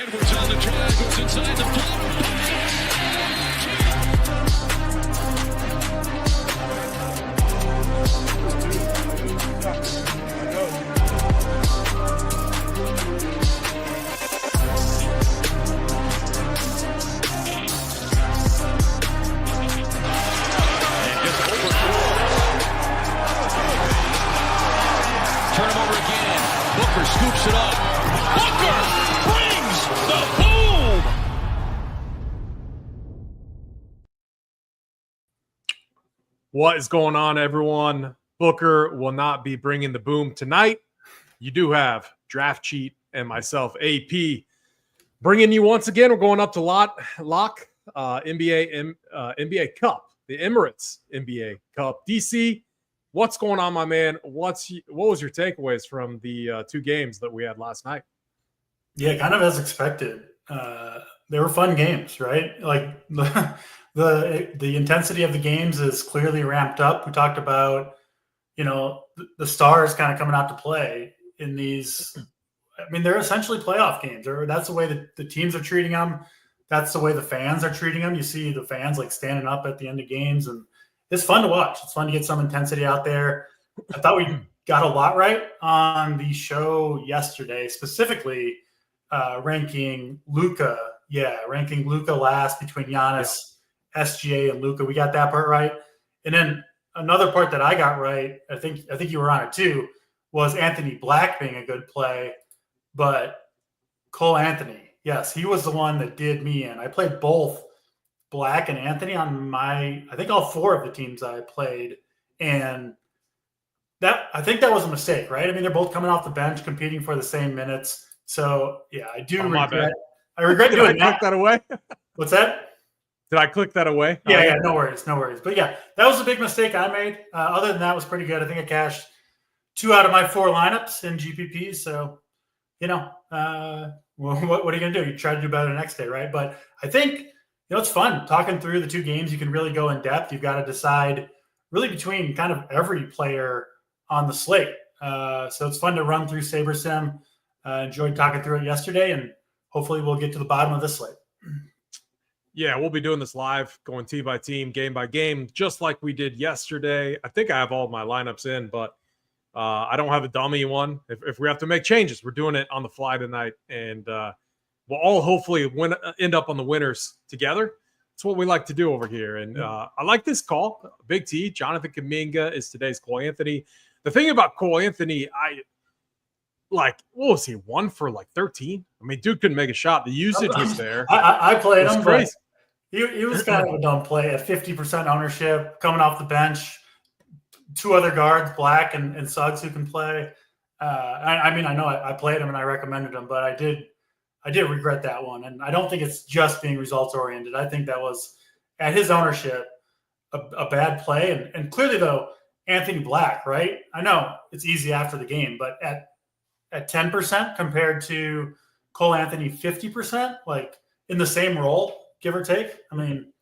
Edwards on the drive, goes inside the floater. Turn him over again. Booker scoops it up. Booker brings the boom. What is going on, everyone? Booker will not be bringing the boom tonight. You do have Draft Cheat and myself, AP, bringing you once again. We're going up to lock NBA Cup, the Emirates NBA Cup. DC, what's going on, my man? What was your takeaways from the two games that we had last night? Yeah, kind of as expected. They were fun games, right? Like the intensity of the games is clearly ramped up. We talked about, the stars kind of coming out to play in these. I mean, they're essentially playoff games. That's the way that the teams are treating them. That's the way the fans are treating them. You see the fans like standing up at the end of games, and it's fun to watch. It's fun to get some intensity out there. I thought we got a lot right on the show yesterday, specifically ranking Luka. Yeah, ranking Luka last between Giannis, SGA, and Luka. We got that part right. And then another part that I got right, I think you were on it too, was Anthony Black being a good play. But Cole Anthony, yes, he was the one that did me in. I played both Black and Anthony on I think all four of the teams I played. And I think that was a mistake, right? I mean, they're both coming off the bench, competing for the same minutes. So, yeah, I do regret. I regret doing that. Did I click that away? What's that? Did I click that away? Yeah, no worries. But, yeah, that was a big mistake I made. Other than that, it was pretty good. I think I cashed 2 out of my 4 lineups in GPP. So, what are you going to do? You try to do better the next day, right? But I think, it's fun talking through the 2 games. You can really go in depth. You've got to decide really between kind of every player on the slate. So it's fun to run through SaberSim. Enjoyed talking through it yesterday, and hopefully we'll get to the bottom of this slate. Yeah, we'll be doing this live, going team by team, game by game, just like we did yesterday. I think I have all of my lineups in, but I don't have a dummy one. If we have to make changes, we're doing it on the fly tonight, and we'll all hopefully end up on the winners together. That's what we like to do over here, and I like this call. Big T, Jonathan Kuminga is today's Cole Anthony. The thing about Cole Anthony, what was he, 1 for 13? I mean, dude couldn't make a shot. The usage was there. I played him, crazy. But he was kind of a dumb play at 50% ownership, coming off the bench. 2 other guards, Black and Suggs, who can play. I know I played him and I recommended him, but I did regret that one. And I don't think it's just being results oriented. I think that was at his ownership a bad play. And clearly, though, Anthony Black, right? I know it's easy after the game, but at 10% compared to Cole Anthony 50%, like in the same role, give or take. I mean,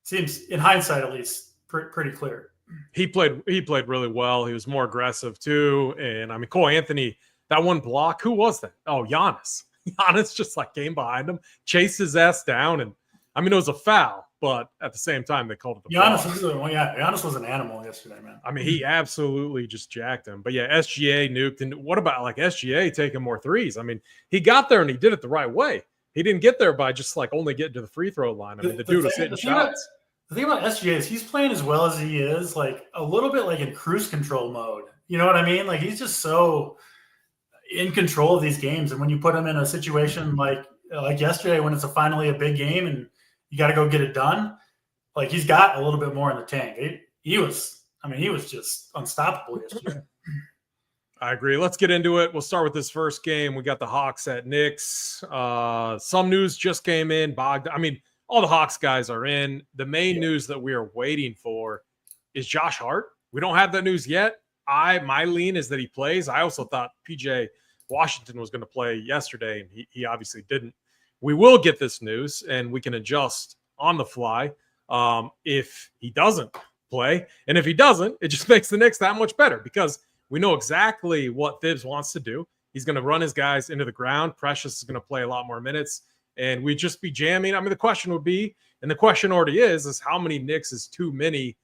seems in hindsight at least pretty clear. He played really well. He was more aggressive too. And I mean, Cole Anthony, that one block, who was that? Oh, Giannis. Giannis just came behind him, chased his ass down, and I mean, it was a foul, but at the same time, they called it the Giannis was an animal yesterday, man. I mean, he absolutely just jacked him. But yeah, SGA nuked. And what about SGA taking more threes? I mean, he got there and he did it the right way. He didn't get there by just only getting to the free throw line. I mean, the dude was hitting shots. The thing about SGA is he's playing as well as he is, a little bit in cruise control mode. You know what I mean? He's just so in control of these games. And when you put him in a situation like yesterday, when it's finally a big game and you got to go get it done, he's got a little bit more in the tank. He was just unstoppable yesterday. I agree. Let's get into it. We'll start with this first game. We got the Hawks at Knicks. Some news just came in. All the Hawks guys are in. The main news that we are waiting for is Josh Hart. We don't have that news yet. My lean is that he plays. I also thought PJ Washington was going to play yesterday, and he obviously didn't. We will get this news, and we can adjust on the fly if he doesn't play. And if he doesn't, it just makes the Knicks that much better because we know exactly what Thibs wants to do. He's going to run his guys into the ground. Precious is going to play a lot more minutes, and we'd just be jamming. I mean, the question would be, and the question already is how many Knicks is too many?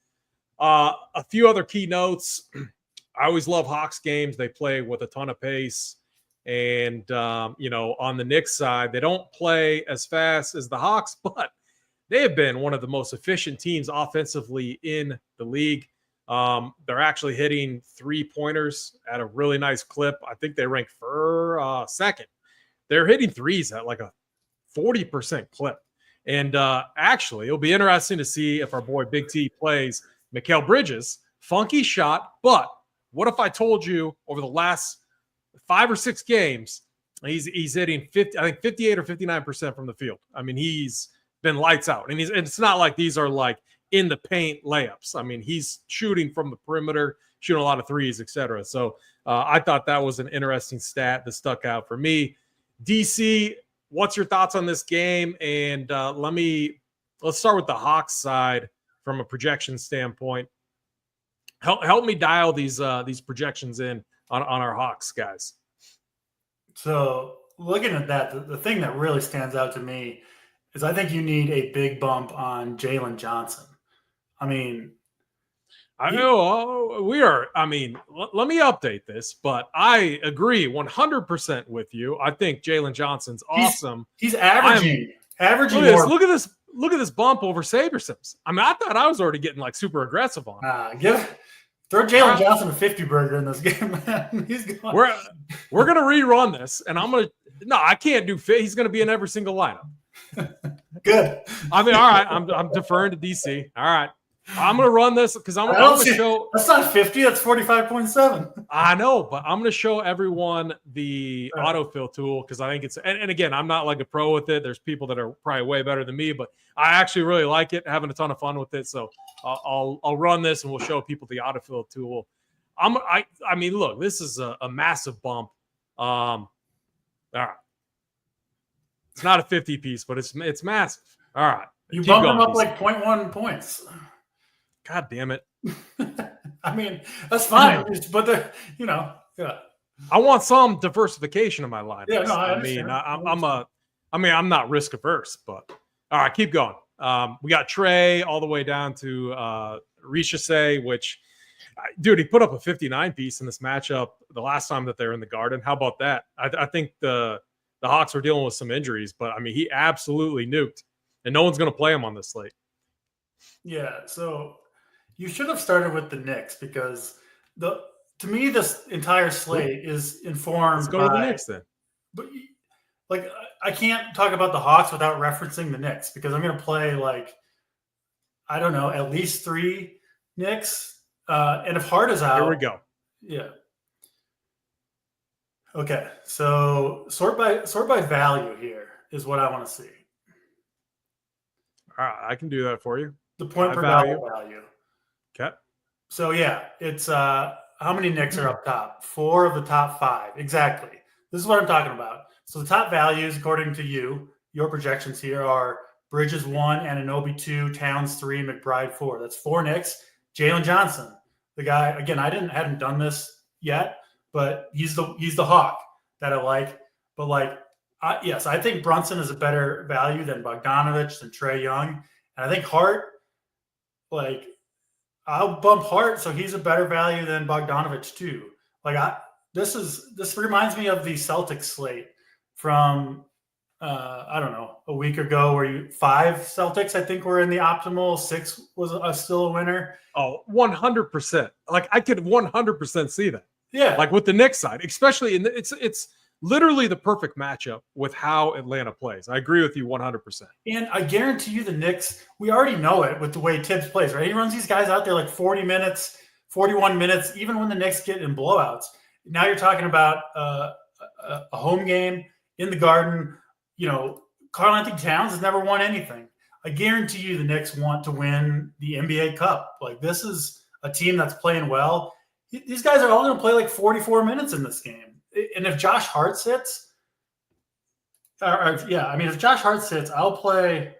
A few other key notes. I always love Hawks games. They play with a ton of pace. And, on the Knicks side, they don't play as fast as the Hawks, but they have been one of the most efficient teams offensively in the league. They're actually hitting 3-pointers at a really nice clip. I think they rank for second. They're hitting threes at like a 40% clip. And actually, it'll be interesting to see if our boy Big T plays Mikal Bridges. Funky shot, but what if I told you over the last 5 or 6 games, he's hitting 58 or 59% from the field. I mean, he's been lights out. And it's not like these are like in the paint layups. I mean, he's shooting from the perimeter, shooting a lot of threes, etc. So I thought that was an interesting stat that stuck out for me. DC, what's your thoughts on this game? And let's start with the Hawks side from a projection standpoint. Help me dial these projections in on our Hawks guys. So looking at that, the thing that really stands out to me is I think you need a big bump on Jalen Johnson. I mean, let me update this, but I agree 100% with you. I think Jalen Johnson's awesome. He's averaging Look at this bump over Saber Sims. I mean, I thought I was already getting like super aggressive on it. Throw Jalen Johnson a 50 burger in this game, man. He's gone. We're gonna rerun this, and I can't do fit. He's gonna be in every single lineup. Good. I mean, all right. I'm deferring to DC. All right. I'm gonna run this because I'm gonna show. That's not 50. That's 45.7. I know, but I'm gonna show everyone the autofill tool because I think it's. And again, I'm not like a pro with it. There's people that are probably way better than me, but I actually really like it. Having a ton of fun with it. So I'll run this and we'll show people the autofill tool. I mean, look, this is a massive bump. All right. It's not a 50 piece, but it's massive. All right. You bump them up like 0.1 points. God damn it. I mean, that's fine. But yeah. I want some diversification in my life. Yeah, no, I understand. I'm not risk averse, but all right, keep going. We got Trey all the way down to Richese, which, dude, he put up a 59 piece in this matchup the last time that they were in the Garden. How about that? I think the Hawks were dealing with some injuries, but I mean, he absolutely nuked, and no one's going to play him on this slate. Yeah, so you should have started with the Knicks because to me this entire slate is informed. Let's go to the Knicks then. But like, I can't talk about the Hawks without referencing the Knicks because I'm going to play I don't know, at least 3 Knicks. And if Hart is out, here we go. Yeah. Okay, so sort by value here is what I want to see. All right, I can do that for you. The point per value. Okay. So yeah, it's how many Knicks are up top? 4 of the top 5. Exactly. This is what I'm talking about. So the top values, according to your projections here are Bridges 1, Anunoby 2, Towns 3, McBride 4. That's 4 Knicks. Jalen Johnson, the guy. Again, I hadn't done this yet, but he's the hawk that I like. But yes, I think Brunson is a better value than Bogdanovich, than Trae Young, and I think Hart. I'll bump Hart, so he's a better value than Bogdanovich too. This reminds me of the Celtics slate from I don't know, a week ago where 5 Celtics I think were in the optimal, 6 was still a winner. Oh, 100%. I could 100% see that. Yeah, with the Knicks side, especially it's literally the perfect matchup with how Atlanta plays. I agree with you 100%. And I guarantee you the Knicks, we already know it with the way Tibbs plays, right? He runs these guys out there 40 minutes, 41 minutes, even when the Knicks get in blowouts. Now you're talking about a home game in the Garden. Karl-Anthony Towns has never won anything. I guarantee you the Knicks want to win the NBA Cup. This is a team that's playing well. These guys are all going to play 44 minutes in this game. And if Josh Hart sits, if Josh Hart sits, I'll play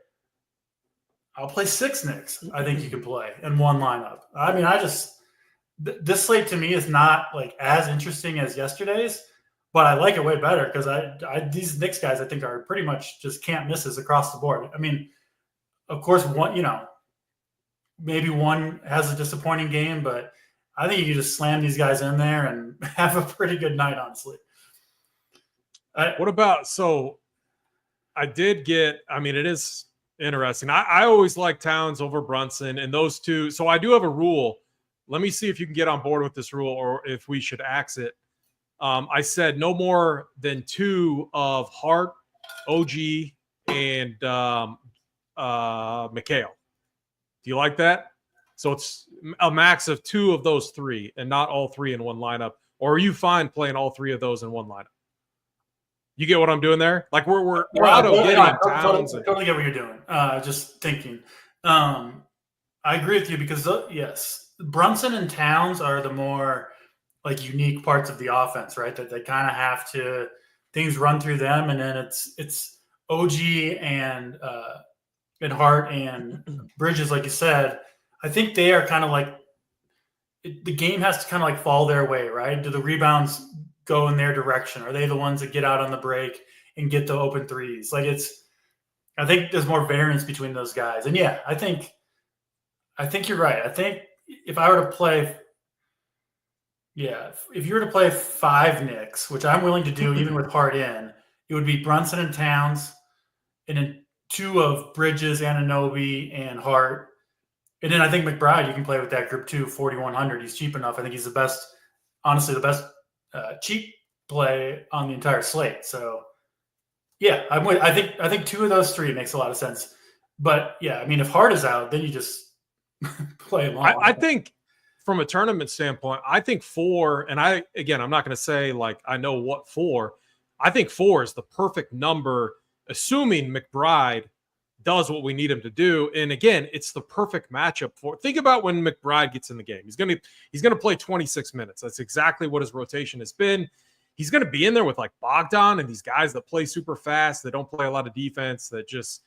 6 Knicks. I think you can play in one lineup. I mean, this slate to me is not as interesting as yesterday's, but I like it way better because these Knicks guys I think are pretty much just can't misses across the board. I mean, of course, maybe one has a disappointing game, but I think you can just slam these guys in there and have a pretty good night, honestly. What about, so I did get, I mean, it is interesting. I always like Towns over Brunson and those two. So I do have a rule. Let me see if you can get on board with this rule or if we should axe it. I said no more than 2 of Hart, OG, and McHale. Do you like that? So it's a max of 2 of those 3 and not all 3 in one lineup. Or are you fine playing all 3 of those in one lineup? You get what I'm doing there? Like we're out of getting Towns. Totally get what you're doing. Just thinking. I agree with you because yes, Brunson and Towns are the more like unique parts of the offense, right? That they kind of have to things run through them, and then it's OG and Hart and Bridges, like you said. I think they are kind of like the game has to kind of like fall their way, right? Do the rebounds go in their direction? Are they the ones that get out on the break and get the open threes? Like I think there's more variance between those guys. And yeah, I think you're right. I think if I were to play, if you were to play 5 Knicks, which I'm willing to do even with Hart in, it would be Brunson and Towns, and then 2 of Bridges, Anunoby, and Hart. And then I think McBride, you can play with that group too, 4,100. He's cheap enough. I think he's the best cheap play on the entire slate. So yeah, I think 2 of those 3 makes a lot of sense. But yeah, I mean, if Hart is out, then you just play him on. I think from a tournament standpoint, I think 4, and I'm not going to say like I know what 4. I think 4 is the perfect number, assuming McBride does what we need him to do. And again, it's the perfect matchup for. Think about when McBride gets in the game. He's gonna play 26 minutes. That's exactly what his rotation has been. He's gonna be in there with like Bogdan and these guys that play super fast, that don't play a lot of defense, that just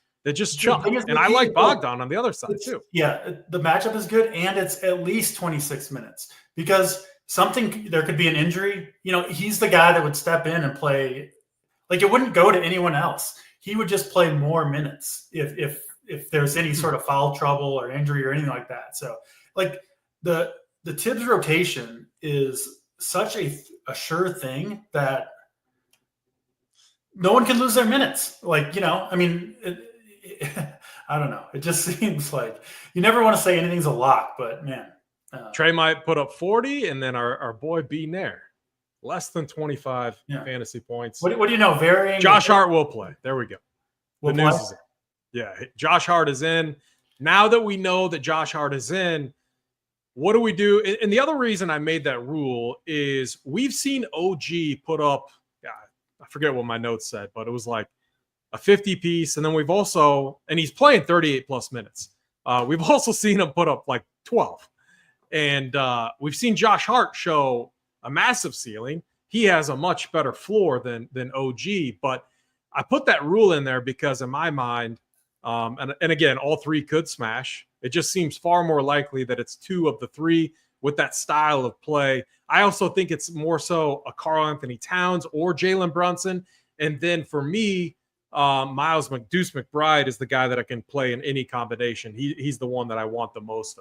chuck. And I like Bogdan on the other side too. Yeah, the matchup is good, and it's at least 26 minutes because there could be an injury. He's the guy that would step in and play. Like it wouldn't go to anyone else. He would just play more minutes if there's any sort of foul trouble or injury or anything like that. So like the Tibbs rotation is such a sure thing that no one can lose their minutes. Like, I mean, I don't know. It just seems like you never want to say anything's a lock, but man. Trey might put up 40, and then our boy B Nair. Less than 25 fantasy points. What do you know? Varying. Josh Hart will play. There we go. The news is in. Yeah, Josh Hart is in. Now that we know that Josh Hart is in, what do we do? And the other reason I made that rule is we've seen OG put up, I forget what my notes said, but it was like a 50 piece. And then we've also, and he's playing 38 plus minutes. We've also seen him put up like 12. And we've seen Josh Hart show a massive ceiling. He has a much better floor than OG, but I put that rule in there because in my mind, and again, all 3 could smash. It just seems far more likely that it's 2 of the 3 with that style of play. I also think it's more so a Karl-Anthony Towns or Jalen Brunson. And then for me, Miles Deuce McBride is the guy that I can play in any combination. He's the one that I want the most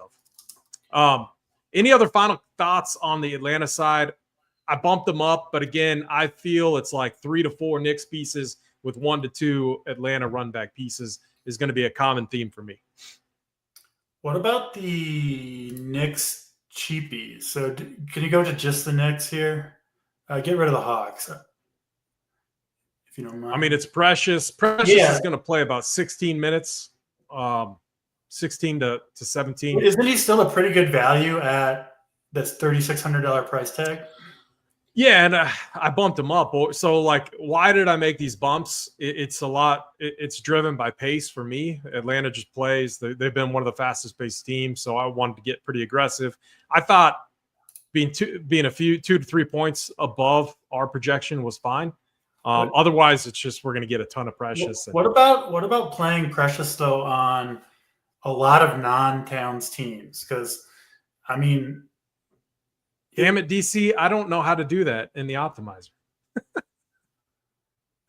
of. Any other final thoughts on the Atlanta side? I bumped them up, but again, I feel it's like 3 to 4 Knicks pieces with 1 to 2 Atlanta run back pieces is going to be a common theme for me. What about the Knicks cheapies? So can you go to just the Knicks here? Get rid of the Hawks, if you don't mind. I mean, it's Precious. Precious is going to play about 16 minutes. 16 to 17. Isn't he still a pretty good value at this $3,600 price tag? Yeah, and I bumped him up. So, like, why did I make these bumps? It's a lot. It's driven by pace for me. Atlanta just plays. They've been one of the fastest-paced teams, so I wanted to get pretty aggressive. I thought being 2 to 3 points above our projection was fine. Otherwise, it's just we're going to get a ton of Precious. What about playing Precious, though, on a lot of non-Towns teams? Because, I mean – damn it, DC, I don't know how to do that in the optimizer.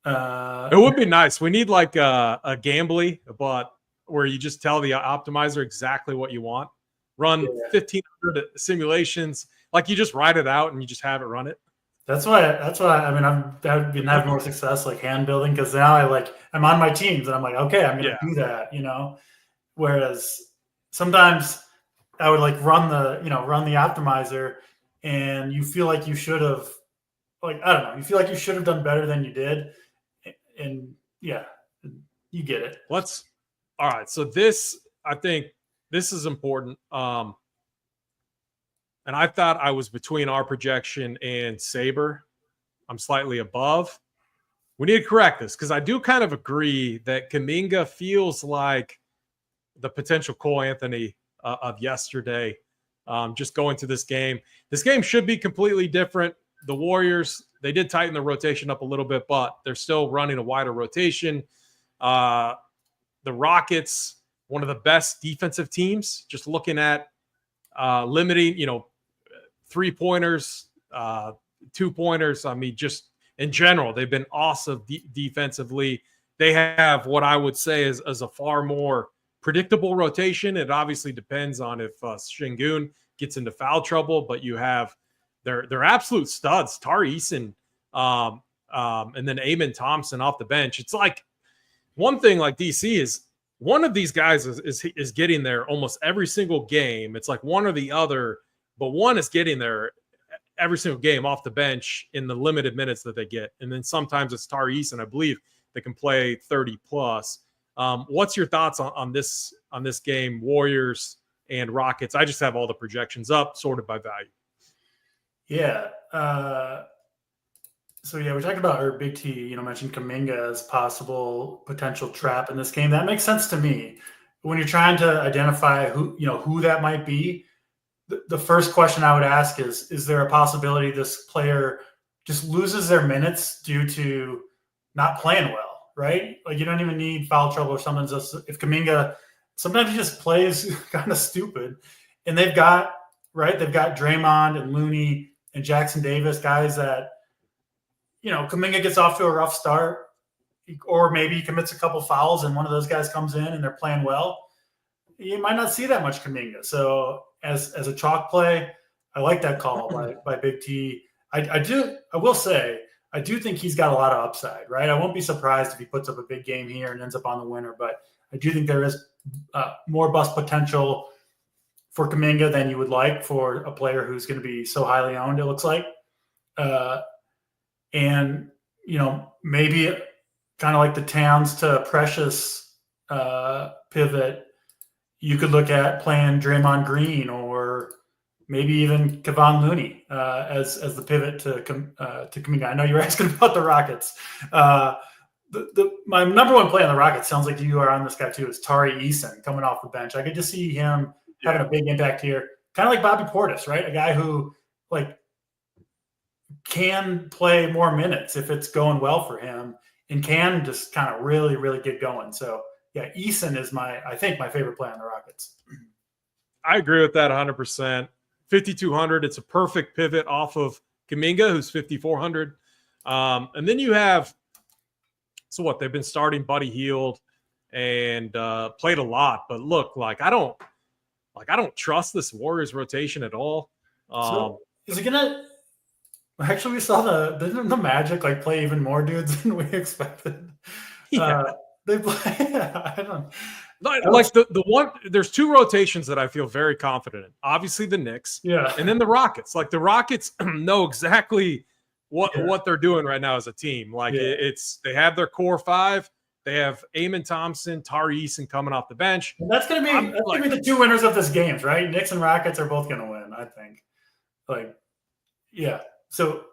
It would be nice. We need like a gambly, but where you just tell the optimizer exactly what you want. Run 1,500 simulations, like you just write it out and you just have it run it. That's why I mean I've been having more success like hand building, because now I'm on my teams and I'm like, okay, I'm gonna do that, Whereas sometimes I would like run the optimizer and you feel like you should have, like, I don't know, you feel like you should have done better than you did. And yeah, you get it. All right. So I think this is important. And I thought I was between our projection and Saber. I'm slightly above. We need to correct this because I do kind of agree that Kuminga feels like the potential Cole Anthony of yesterday. Just going to this game. This game should be completely different. The Warriors, they did tighten the rotation up a little bit, but they're still running a wider rotation. The Rockets, one of the best defensive teams, just looking at limiting, 3-pointers, 2-pointers. I mean, just in general, they've been awesome defensively. They have what I would say is a far more predictable rotation. It obviously depends on if Şengün gets into foul trouble, but you have their absolute studs, Tari Eason, and then Amen Thompson off the bench. It's like one thing like DC is one of these guys is getting there almost every single game. It's like one or the other, but one is getting there every single game off the bench in the limited minutes that they get. And then sometimes it's Tari Eason, I believe, that can play 30 plus. What's your thoughts on this game, Warriors and Rockets? I just have all the projections up, sorted by value. Yeah. So we talked about our Big T, mentioned Kuminga as possible potential trap in this game. That makes sense to me. When you're trying to identify who that might be, the first question I would ask is there a possibility this player just loses their minutes due to not playing well, right? Like you don't even need foul trouble or something. Just if Kuminga, sometimes he just plays kind of stupid, and they've got Draymond and Looney and Jackson Davis, guys that, Kuminga gets off to a rough start, or maybe he commits a couple fouls and one of those guys comes in and they're playing well. You might not see that much Kuminga. So as a chalk play, I like that call by Big T. I will say, I do think he's got a lot of upside, right? I won't be surprised if he puts up a big game here and ends up on the winner, but I do think there is more bust potential for Kuminga than you would like for a player who's going to be so highly owned, it looks like. And, maybe kind of like the Towns to Precious pivot, you could look at playing Draymond Green or maybe even Kevon Looney as the pivot to Kuminga. I know you were asking about the Rockets. My number one play on the Rockets, sounds like you are on this guy too, is Tari Eason coming off the bench. I could just see him having a big impact here. Kind of like Bobby Portis, right? A guy who can play more minutes if it's going well for him and can just kind of really, really get going. So yeah, Eason is I think my favorite play on the Rockets. I agree with that 100%. 5,200. It's a perfect pivot off of Kuminga, who's 5,400. And then you have, so what? They've been starting Buddy Hield and played a lot, but look, I don't trust this Warriors rotation at all. So is it gonna? Actually, we saw didn't the Magic play even more dudes than we expected. Yeah. They play. I don't. The one, there's two rotations that I feel very confident in. Obviously, the Knicks, and then the Rockets. The Rockets know exactly what they're doing right now as a team. They have their core five. They have Amen Thompson, Tari Eason coming off the bench. And that's gonna be the two winners of this game, right? Knicks and Rockets are both gonna win, I think. So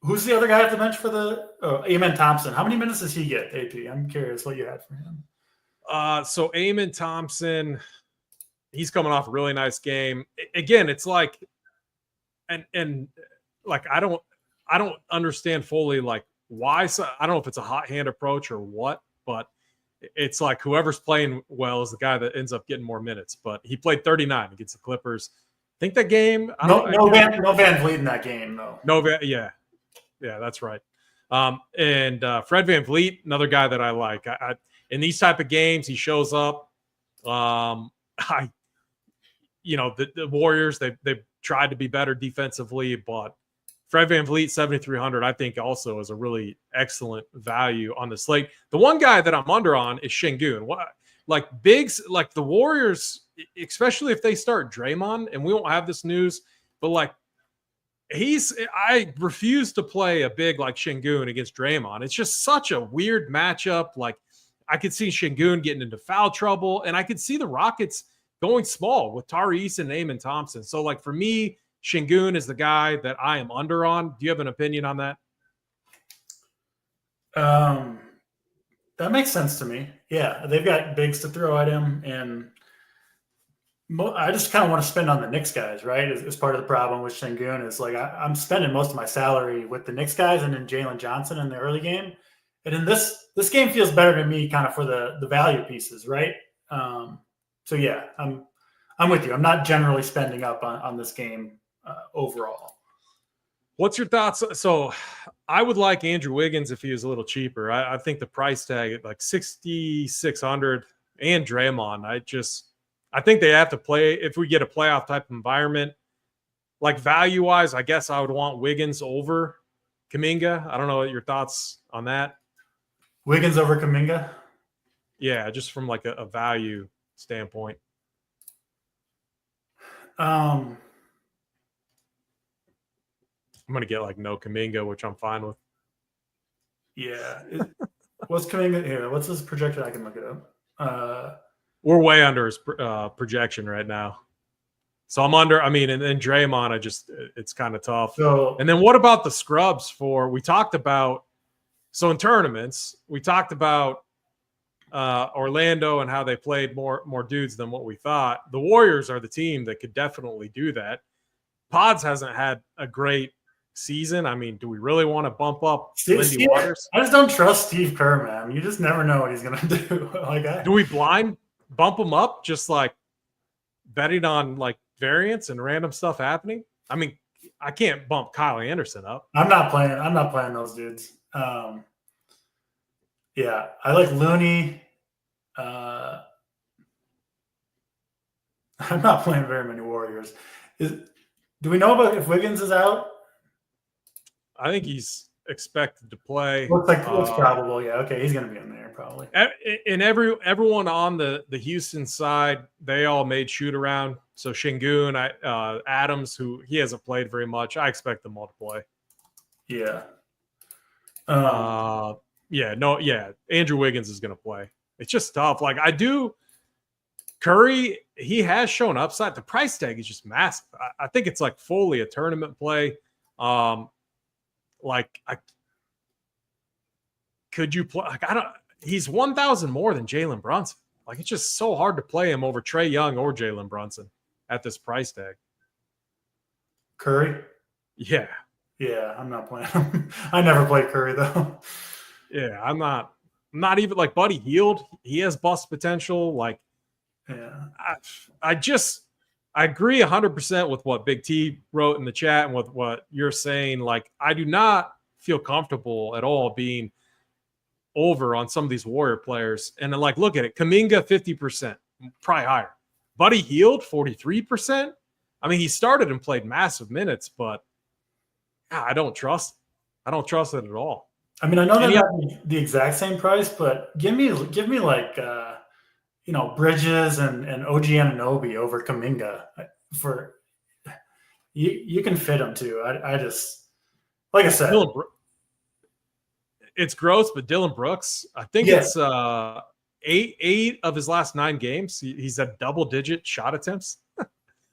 who's the other guy off the bench for the Amen Thompson? How many minutes does he get, AP? I'm curious what you had for him. So Amen Thompson, he's coming off a really nice game. Again, it's I don't understand fully why. So I don't know if it's a hot hand approach or what, but it's whoever's playing well is the guy that ends up getting more minutes. But he played 39 against the Clippers. I think that game. No Van Vliet in that game though. No Van, yeah, that's right. And Fred VanVleet, another guy that I like. In these type of games, he shows up. The Warriors, they've tried to be better defensively, but Fred VanVleet, 7,300, I think also is a really excellent value on the slate. The one guy that I'm under on is Şengün. Like bigs, like the Warriors, especially if they start Draymond, and we won't have this news, but like I refuse to play a big like Şengün against Draymond. It's just such a weird matchup. Like I could see Şengün getting into foul trouble, and I could see the Rockets going small with Tari Eason and Amen Thompson. So like for me, Şengün is the guy that I am under on. Do you have an opinion on that? That makes sense to me. Yeah, they've got bigs to throw at him, and I just kind of want to spend on the Knicks guys, right? Is part of the problem with Şengün is like I'm spending most of my salary with the Knicks guys and then Jalen Johnson in the early game, and in this game feels better to me, kind of for the value pieces, right? So yeah, I'm with you. I'm not generally spending up on this game overall. What's your thoughts? So I would like Andrew Wiggins if he was a little cheaper. I think the price tag at like 6,600 and Draymond, I think they have to play if we get a playoff type of environment. Like value wise, I guess I would want Wiggins over Kuminga. I don't know what your thoughts on that. Wiggins over Kuminga? Yeah, just from like a value standpoint. I'm going to get like no Kuminga, which I'm fine with. Yeah. What's Kuminga here? What's his projection? I can look it up. We're way under his projection right now. So I'm under, and then Draymond, it's kind of tough. So, and then what about the scrubs we talked about, so in tournaments, we talked about Orlando and how they played more dudes than what we thought. The Warriors are the team that could definitely do that. Pods hasn't had a great season. Do we really want to bump up Lindy Waters? I just don't trust Steve Kerr, man. You just never know what he's going to do. Do we blind bump him up, just like betting on like variance and random stuff happening? I can't bump Kyle Anderson up. I'm not playing those dudes. Yeah, I like Looney. I'm not playing very many Warriors. Do we know about if Wiggins is out? I think he's expected to play. Looks probable. Yeah, okay, he's going to be in there probably. And everyone on the Houston side, they all made shoot around. So Şengün, Adams, who he hasn't played very much, I expect them all to play. Yeah. Andrew Wiggins is going to play. It's just tough. Like Curry, he has shown upside. The price tag is just massive. I think it's like fully a tournament play. Could you play? He's 1,000 more than Jalen Brunson. Like, it's just so hard to play him over Trae Young or Jalen Brunson at this price tag. Curry? Yeah. Yeah, I'm not playing him. I never played Curry, though. Yeah, I'm not even like Buddy Hield. He has bust potential. Like, yeah, I agree 100% with what Big T wrote in the chat and with what you're saying. Like, I do not feel comfortable at all being over on some of these Warrior players. And then, like, look at it. Kuminga, 50%, probably higher. Buddy Hield, 43%. He started and played massive minutes, but I don't trust it at all. I know they're not the exact same price, but give me like Bridges and OG Anunoby over Kuminga for you can fit them too. I just, like I said, it's gross, but Dylan Brooks, I think it's 8 of his last 9 games. He's at double-digit shot attempts.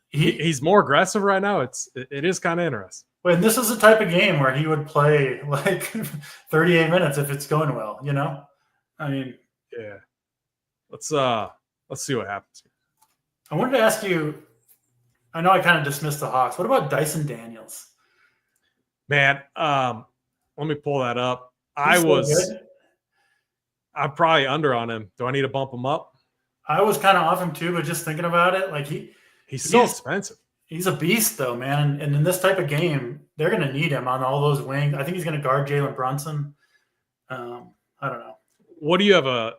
He's more aggressive right now. It is kind of interesting. And this is the type of game where he would play like 38 minutes if it's going well, Yeah. Let's see what happens here. I wanted to ask you, I know I kind of dismissed the Hawks. What about Dyson Daniels? Man, let me pull that up. I'm probably under on him. Do I need to bump him up? I was kind of off him too, but just thinking about it, like he's so expensive. He's a beast, though, man. And in this type of game, they're going to need him on all those wings. I think he's going to guard Jalen Brunson. I don't know. What do you have on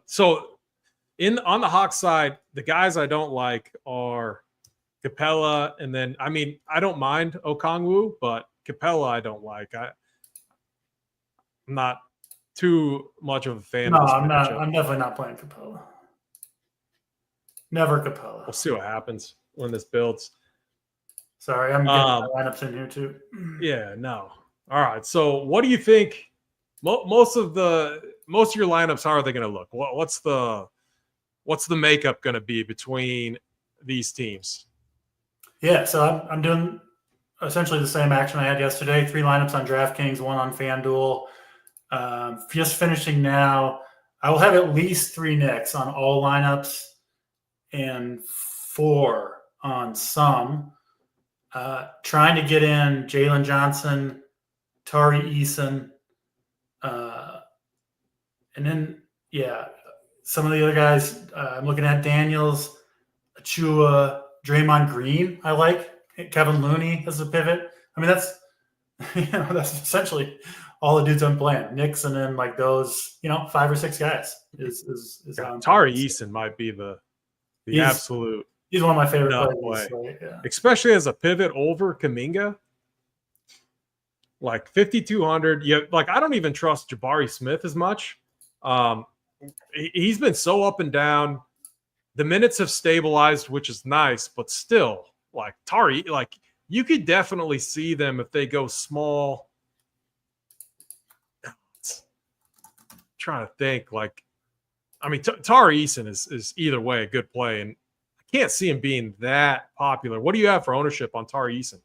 the Hawks side? The guys I don't like are Capella, and then I don't mind Okongwu, but Capella I don't like. I'm not too much of a fan. No, of this I'm not. matchup. I'm definitely not playing Capella. Never Capella. We'll see what happens when this builds. Sorry, I'm getting my lineups in here too. Yeah, no. All right. So, what do you think? Most of your lineups, how are they going to look? What's the makeup going to be between these teams? Yeah, so I'm doing essentially the same action I had yesterday. 3 lineups on DraftKings, 1 on FanDuel. Just finishing now. I will have at least 3 Knicks on all lineups and 4 on some. Trying to get in Jalen Johnson, Tari Eason, and then, some of the other guys. I'm looking at Daniels, Achua, Draymond Green. I like Kevin Looney as a pivot. I mean, that's that's essentially all the dudes I'm playing. Knicks, and then like those 5 or 6 guys is Tari Eason might be the absolute. He's one of my favorite players, right? Yeah. Especially as a pivot over Kuminga. Like 5,200. Yeah, like I don't even trust Jabari Smith as much. He's been so up and down. The minutes have stabilized, which is nice, but still, like Tari, like you could definitely see them if they go small. Trying to think, Tari Eason is either way a good play, and I can't see him being that popular. What do you have for ownership on Tari Eason?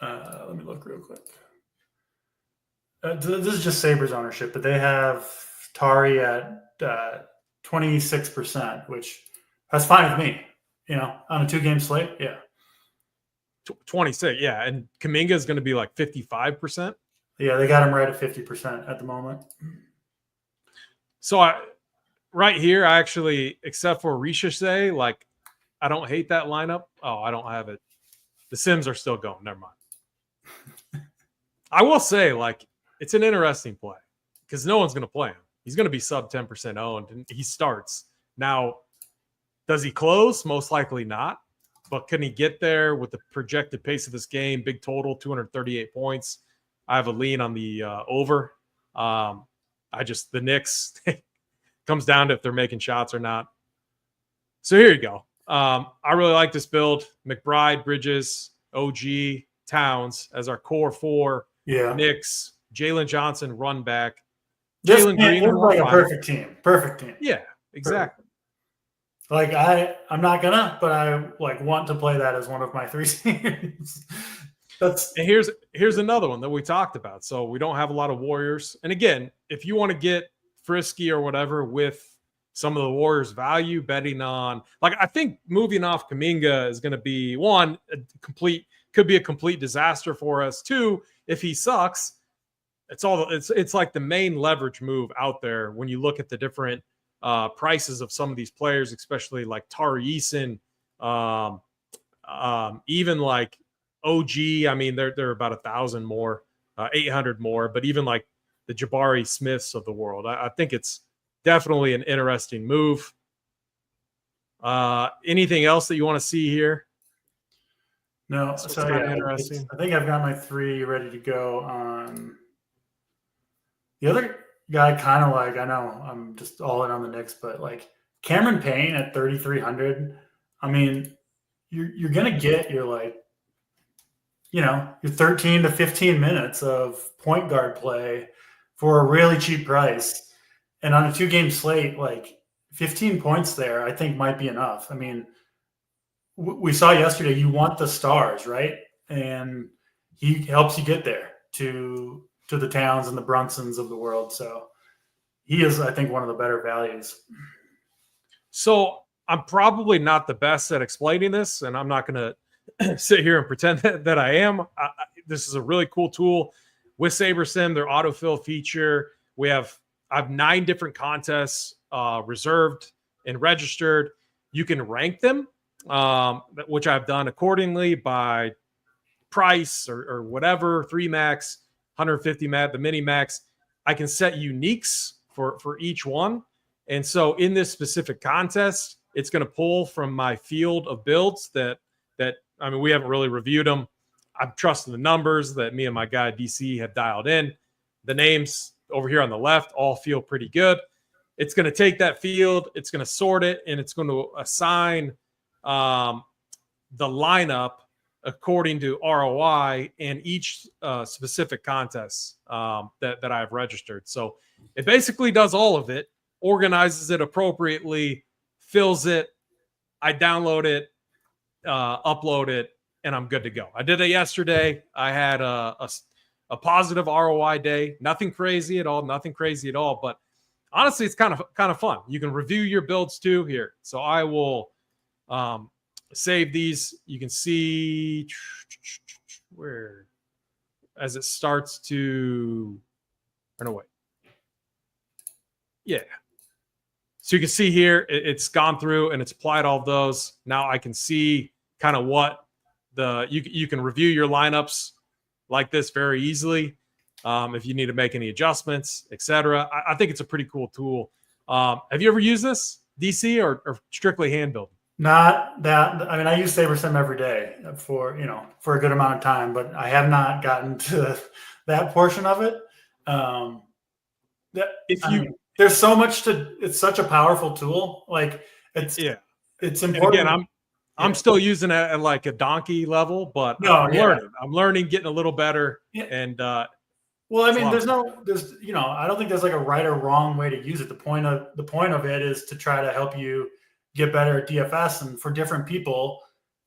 Let me look real quick. This is just Sabres ownership, but they have Tari at 26%, which that's fine with me. On a 2-game slate, yeah. 26, yeah, and Kuminga is going to be like 55%. Yeah, they got him right at 50% at the moment. So right here, I actually, except for Ricochet, like I don't hate that lineup. Oh, I don't have it. The Sims are still going. Never mind. I will say, like, it's an interesting play because no one's going to play him. He's going to be sub 10% owned, and he starts. Now, does he close? Most likely not. But can he get there with the projected pace of this game? Big total, 238 points. I have a lean on the over. The Knicks comes down to if they're making shots or not. So here you go. I really like this build. McBride, Bridges, OG, Towns as our core 4. Yeah. Knicks, Jalen Johnson, run back. Jalen Green, like a perfect team. Perfect team. Yeah, exactly. Perfect. Like I'm not gonna, but I want to play that as one of my 3 teams. And here's another one that we talked about. So we don't have a lot of Warriors. And again, if you want to get frisky or whatever with some of the Warriors' value, betting on, I think moving off Kuminga is going to be could be a complete disaster for us. 2, if he sucks, it's like the main leverage move out there when you look at the different prices of some of these players, especially like Tari Eason, even like OG. I mean, they're about 1,000 more, 800 more, but even like the Jabari Smiths of the world, I think it's definitely an interesting move. Anything else that you want to see here? No, so interesting. I think I've got my 3 ready to go on. The other guy, kind of I know I'm just all in on the Knicks, but like Cameron Payne at 3,300. I mean, you're gonna get your your 13 to 15 minutes of point guard play for a really cheap price, and on a 2-game slate, 15 points there, I think might be enough. I mean, we saw yesterday, you want the stars, right? And he helps you get there to the Towns and the Brunsons of the world. So he is, I think, one of the better values. So I'm probably not the best at explaining this, and I'm not going to sit here and pretend that I am. This is a really cool tool with SaberSim, their autofill feature. I have 9 different contests reserved and registered. You can rank them. which I've done accordingly by price or whatever, 3 max, 150 max, the mini max. I can set uniques for each one. And so in this specific contest, it's going to pull from my field of builds that I mean, we haven't really reviewed them. I'm trusting the numbers that me and my guy DC have dialed in. The names over here on the left all feel pretty good. It's going to take that field, it's going to sort it, and it's going to assign the lineup according to ROI in each specific contest that I've registered. So it basically does all of it, organizes it appropriately, fills it. I download it, upload it, and I'm good to go. I did it yesterday. I had a positive ROI day. Nothing crazy at all. But honestly, it's kind of fun. You can review your builds too here. So I will save these. You can see where as it starts to run away. Yeah. So you can see here, it's gone through and it's applied all of those. Now I can see kind of what you can review your lineups like this very easily. If you need to make any adjustments, etc. I think it's a pretty cool tool. Have you ever used this, DC, or strictly hand build? Not that. I mean, I use SaberSim every day for a good amount of time, but I have not gotten to that portion of it. There's so much it's such a powerful tool. Like it's important. And again, I'm still using it at like a donkey level, but learning. I'm learning, getting a little better. Yeah. And well, I mean, I don't think there's like a right or wrong way to use it. The point of it is to try to help you get better at DFS, and for different people,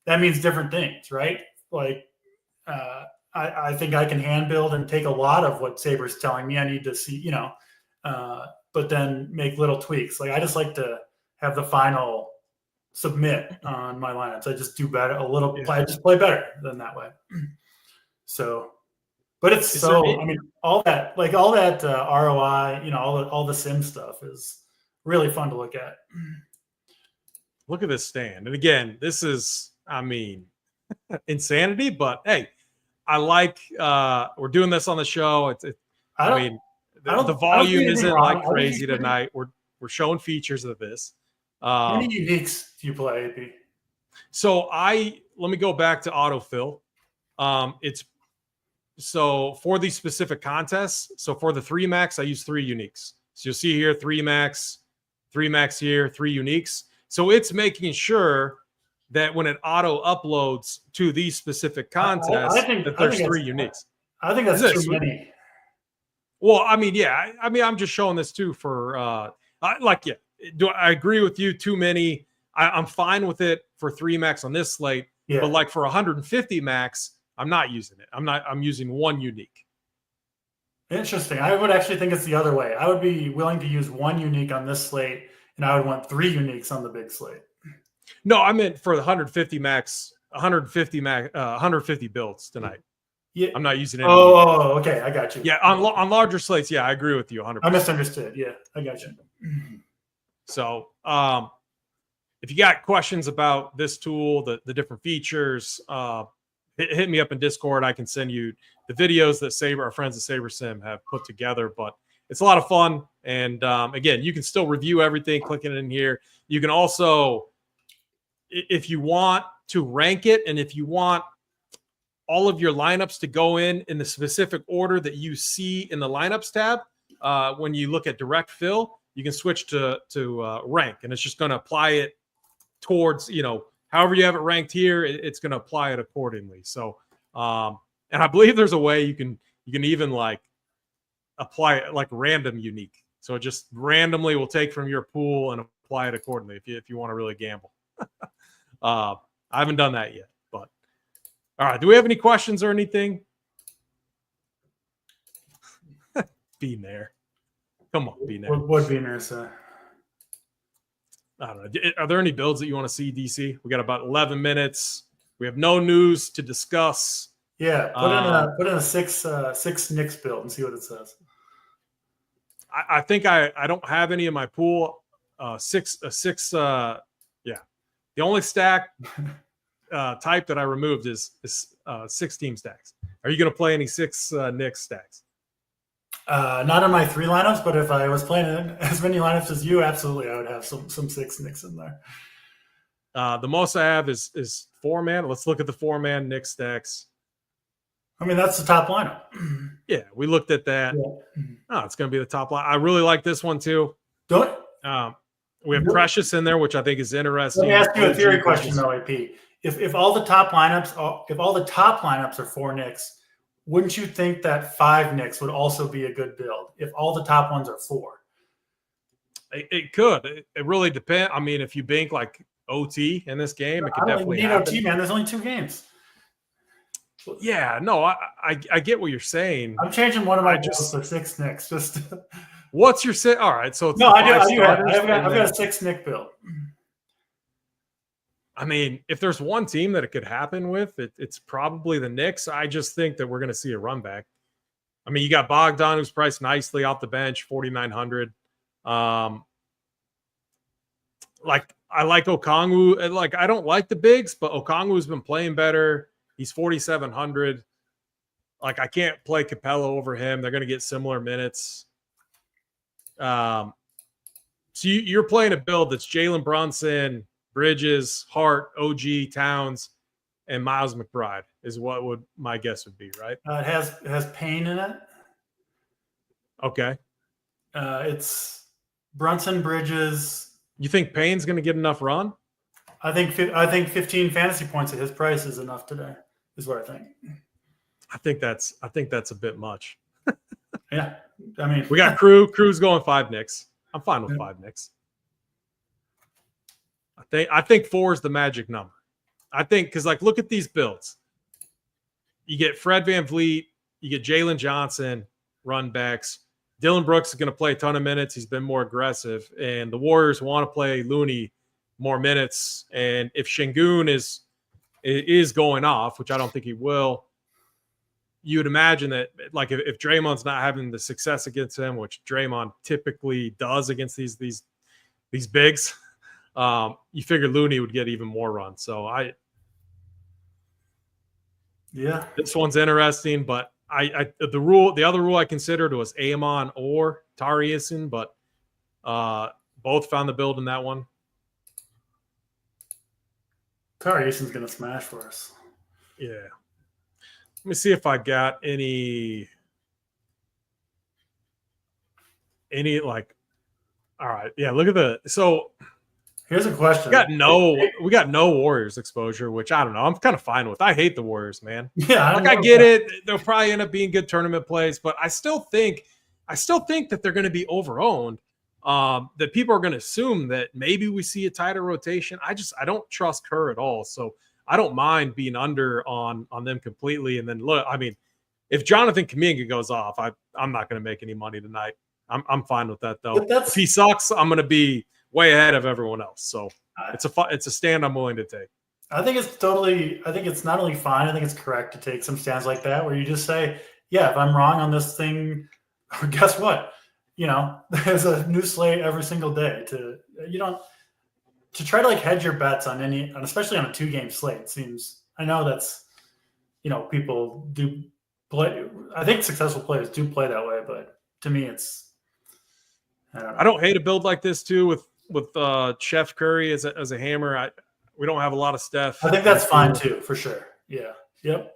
that means different things, right? Like, I think I can hand build and take a lot of what Saber's telling me I need to see, but then make little tweaks. Like, I just like to have the final submit on my lineups. I just do better a little. Yeah. I just play better than that way. So, but it's I mean, all that ROI, all the sim stuff is really fun to look at. Look at this stand. And again, this is, I mean, insanity, but hey, I like, we're doing this on the show. The volume isn't like crazy tonight. We're showing features of this. How many uniques do you play, AP? So let me go back to autofill. So for these specific contests, so for the 3 max, I use 3 uniques. So you'll see here, 3 max here, 3 uniques. So it's making sure that when it auto uploads to these specific contests, that there's 3 uniques. I think that's too many. Well, I mean, yeah. I mean, I'm just showing this too for I agree with you, too many. I'm fine with it for 3 max on this slate, but like for 150 max, I'm not using it. I'm using 1 unique. Interesting. I would actually think it's the other way. I would be willing to use 1 unique on this slate, and I would want 3 uniques on the big slate. No, I meant for the 150 builds tonight. Yeah, I'm not using it. Oh, okay, I got you. Yeah, on larger slates, yeah, I agree with you 100%. I misunderstood. Yeah, I got you. So, if you got questions about this tool, the different features, hit me up in Discord. I can send you the videos that our friends at SaberSim have put together. But it's a lot of fun. And again, you can still review everything, clicking in here. You can also, if you want to rank it, and if you want all of your lineups to go in the specific order that you see in the lineups tab, when you look at direct fill, you can switch to rank, and it's just going to apply it towards, however you have it ranked here, it's going to apply it accordingly. So, and I believe there's a way you can even like apply it like random unique. So it just randomly will take from your pool and apply it accordingly if you want to really gamble. I haven't done that yet, but all right. Do we have any questions or anything? Being there. Come on, Being there. What Being there, sir? I don't know. Are there any builds that you want to see, DC? We got about 11 minutes. We have no news to discuss. Yeah, put in a six Knicks build and see what it says. I think I don't have any in my pool. 6. Yeah, The only stack type that I removed is 6-team stacks. Are you going to play any 6 Knicks stacks? Not in my 3 lineups, but if I was playing as many lineups as you, absolutely, I would have some 6 Knicks in there. The most I have is 4-man. Let's look at the 4-man Knicks stacks. I mean, that's the top lineup. Yeah, we looked at that. Yeah. Oh, it's going to be the top line. I really like this one too. Don't. We have Precious in there, which I think is interesting. Let me ask you a theory question, though, AP. If all the top lineups are 4 Knicks, wouldn't you think that 5 Knicks would also be a good build if all the top ones are 4? It could. It really depends. I mean, if you bank like OT in this game, it could definitely happen. OT, man. There's only 2 games. Yeah, no, I get what you're saying. I'm changing one of my builds to 6 Knicks. Just what's your set? All right, so it's no, I've got a 6 Knick build. I mean, if there's one team that it could happen with, it's probably the Knicks. I just think that we're going to see a run back. I mean, you got Bogdan, who's priced nicely off the bench, 4,900. Like I like Okongwu. Like I don't like the bigs, but Okongwu's been playing better. He's 4,700. Like I can't play Capella over him. They're going to get similar minutes. So you're playing a build that's Jalen Brunson, Bridges, Hart, OG, Towns, and Miles McBride is what would my guess would be, right? It has Payne in it. Okay. It's Brunson, Bridges. You think Payne's going to get enough run? I think 15 fantasy points at his price is enough today. Is what I think. I think that's a bit much. Yeah, I mean, we got Crew's going 5 Knicks. I'm fine with 5 Knicks. I think 4 is the magic number. I think because like look at these builds. You get Fred VanVleet, you get Jalen Johnson, run backs. Dylan Brooks is going to play a ton of minutes. He's been more aggressive, and the Warriors want to play Looney more minutes. And if Şengün is going off, which I don't think he will, you would imagine that like if Draymond's not having the success against him, which Draymond typically does against these bigs, you figure Looney would get even more run. So this one's interesting, but the other rule I considered was Amon or Tari Eason, but both found the build in that one. Tari Eason's gonna smash for us. Yeah. Let me see if I got any like. All right, yeah. Look at so. Here's a question. We got no Warriors exposure, which I don't know. I'm kind of fine with. I hate the Warriors, man. Yeah, I get it. They'll probably end up being good tournament plays, but I still think that they're going to be overowned. That people are going to assume that maybe we see a tighter rotation. I don't trust Kerr at all. So I don't mind being under on them completely. And then look, I mean, if Jonathan Kuminga goes off, I'm not going to make any money tonight. I'm fine with that though. If he sucks, I'm going to be way ahead of everyone else. So it's a stand I'm willing to take. I think it's not only fine, I think it's correct to take some stands like that where you just say, yeah, if I'm wrong on this thing, guess what? You know, there's a new slate every single day to try to like hedge your bets on especially on a 2-game slate seems, I know that's, people do play. I think successful players do play that way, but to me, I don't hate a build like this too with Chef Curry as a hammer. We don't have a lot of Steph. I think that's fine too, for sure. Yeah. Yep.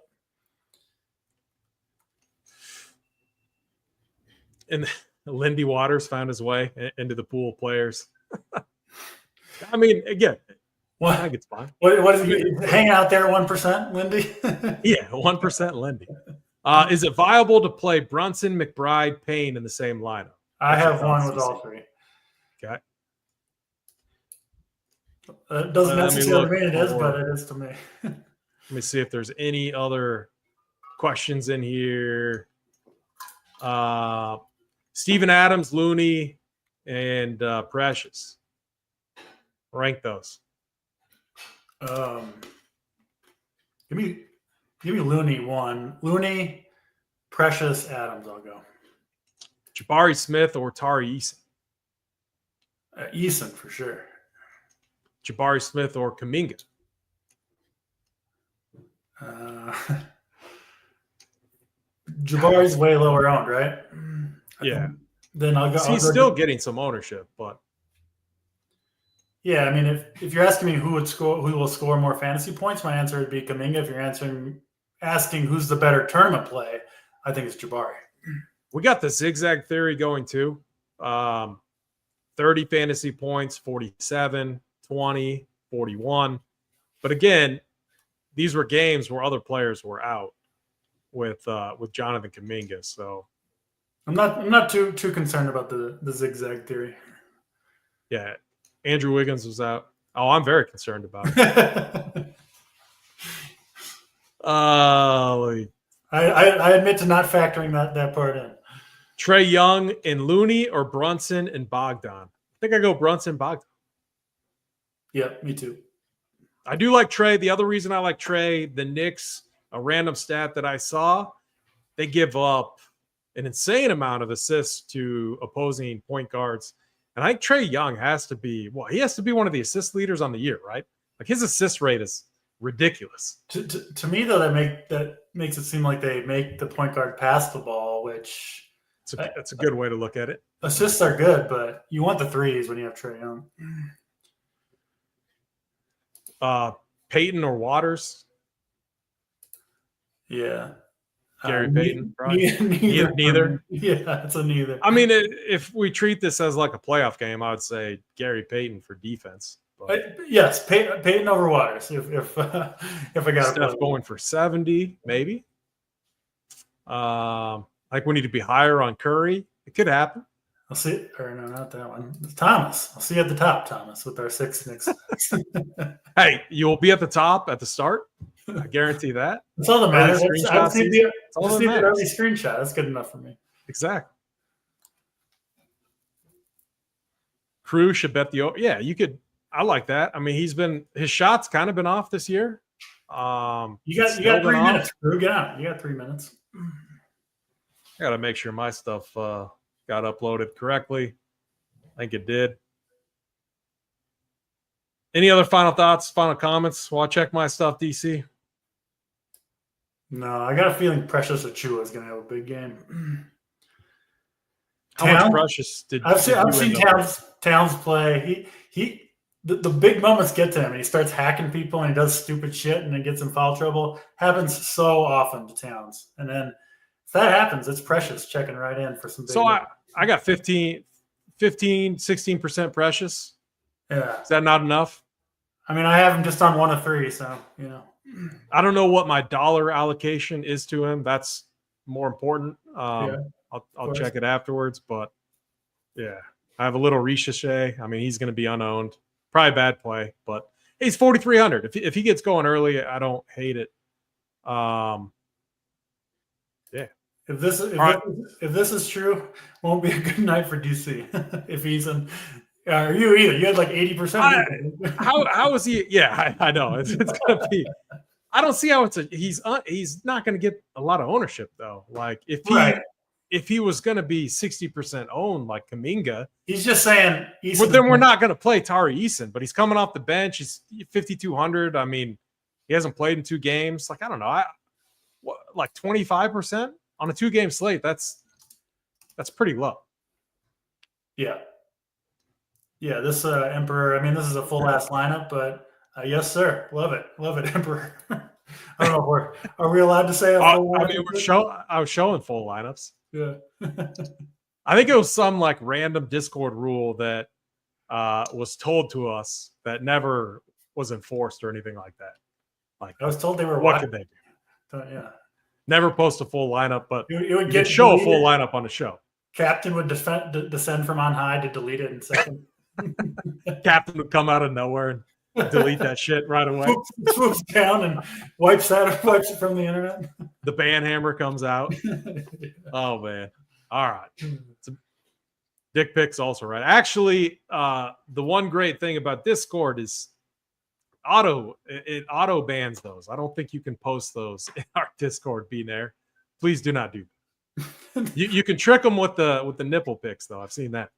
And Lindy Waters found his way into the pool of players. I mean, again, I think it's fine. What is he hanging out there at 1%, Lindy? Yeah, 1% Lindy. Is it viable to play Brunson, McBride, Payne in the same lineup? I have one with all 3. Okay. Doesn't necessarily mean it is, but it is to me. Let me see if there's any other questions in here. Steven Adams, Looney, and Precious. Rank those. Give me Looney 1. Looney, Precious, Adams. I'll go. Jabari Smith or Tari Eason? Eason for sure. Jabari Smith or Kuminga? Jabari's way lower owned, right? Yeah. Then I'll go. He's still getting some ownership, but yeah, I mean, if you're asking me who will score more fantasy points, my answer would be Kuminga. If you're asking who's the better tournament play, I think it's Jabari. We got the zigzag theory going too. 30 fantasy points, 47, 20, 41. But again, these were games where other players were out with Jonathan Kuminga. So I'm not too concerned about the zigzag theory. Yeah. Andrew Wiggins was out. Oh, I'm very concerned about it. I admit to not factoring that part in. Trae Young and Looney or Brunson and Bogdan? I think I go Brunson, Bogdan. Yeah, me too. I do like Trae. The other reason I like Trae, the Knicks, a random stat that I saw, they give up an insane amount of assists to opposing point guards. And I think Trae Young has to be one of the assist leaders on the year, right? Like his assist rate is ridiculous. To me, though, that makes it seem like they make the point guard pass the ball, which that's a good way to look at it. Assists are good, but you want the threes when you have Trae Young. Peyton or Waters? Yeah. Gary Payton? Neither. Yeah, it's a neither. I mean, if we treat this as like a playoff game, I would say Gary Payton for defense. But yes, Payton over Waters. If I got Steph going for 70, maybe. Like we need to be higher on Curry. It could happen. I'll see. Or no, not that one. It's Thomas. I'll see you at the top, Thomas, with our 6 Knicks. Hey, you'll be at the top at the start. I guarantee that. That's all that matters. I see the early screenshot. That's good enough for me. Exactly. Crew should bet the – yeah, you could – I like that. I mean, his shot's kind of been off this year. You got 3 minutes, Crew. Get out. You got 3 minutes. I got to make sure my stuff got uploaded correctly. I think it did. Any other final thoughts, final comments while I check my stuff, DC? No, I got a feeling Precious Achiuwa is going to have a big game. How much Precious did I've seen Towns play. The big moments get to him, and he starts hacking people, and he does stupid shit, and then gets in foul trouble. Happens so often to Towns, and then if that happens, it's Precious checking right in for some big. So I got 15, 16% Precious. Yeah, is that not enough? I mean, I have him just on 1 of 3, so you know. I don't know what my dollar allocation is to him. That's more important. I'll check it afterwards, but yeah, I have a little Ricochet. I mean, he's going to be unowned. Probably a bad play, but he's 4,300. If he gets going early, I don't hate it. Yeah. If this is true, won't be a good night for DC. If he's in. Or you either. You had like 80%. How is he? Yeah, I know. It's gonna be. I don't see how he's not gonna get a lot of ownership though. Like if he was gonna be 60% owned like Kuminga, he's just saying. But then we're not gonna play Tari Eason. But he's coming off the bench. He's 5,200. I mean, he hasn't played in 2 games. Like I don't know. Like 25% on a 2-game slate. That's pretty low. Yeah. Yeah, this Emperor, I mean, this is a full-ass lineup, but yes, sir. Love it, Emperor. I don't know if are we allowed to say a full lineup? I was showing full lineups. Yeah. I think it was some like random Discord rule that was told to us that never was enforced or anything like that. Like I was told they were what could they do? Yeah. Never post a full lineup, but it would get show a full lineup on the show. Captain would descend from on high to delete it in seconds. Captain would come out of nowhere and delete that shit right away. Swoops down and wipes it from the internet. The ban hammer comes out. Oh man! All right. Dick pics also right. Actually, the one great thing about Discord is it auto bans those. I don't think you can post those in our Discord being there. Please do not do that. You can trick them with the nipple pics though. I've seen that.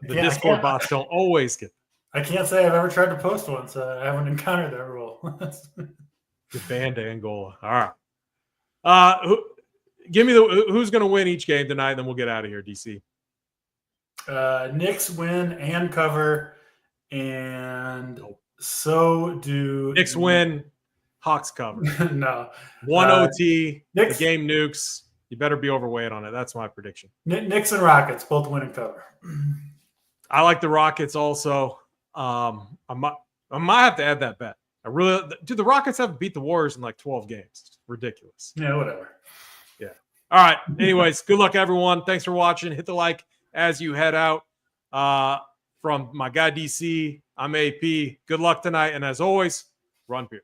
The Discord bots don't always get. I can't say I've ever tried to post one, so I haven't encountered that rule. You're banned to Angola. All right. Give me who's going to win each game tonight, and then we'll get out of here, DC. Knicks win and cover, and so do Knicks win, Hawks cover. No. One OT, Knicks, the game nukes. You better be overweight on it. That's my prediction. Knicks and Rockets both win and cover. I like the Rockets also. I might have to add that bet. The Rockets haven't beat the Warriors in like 12 games. It's ridiculous. Yeah, whatever. Yeah. All right. Anyways, good luck, everyone. Thanks for watching. Hit the like as you head out. From my guy DC, I'm AP. Good luck tonight. And as always, run beer.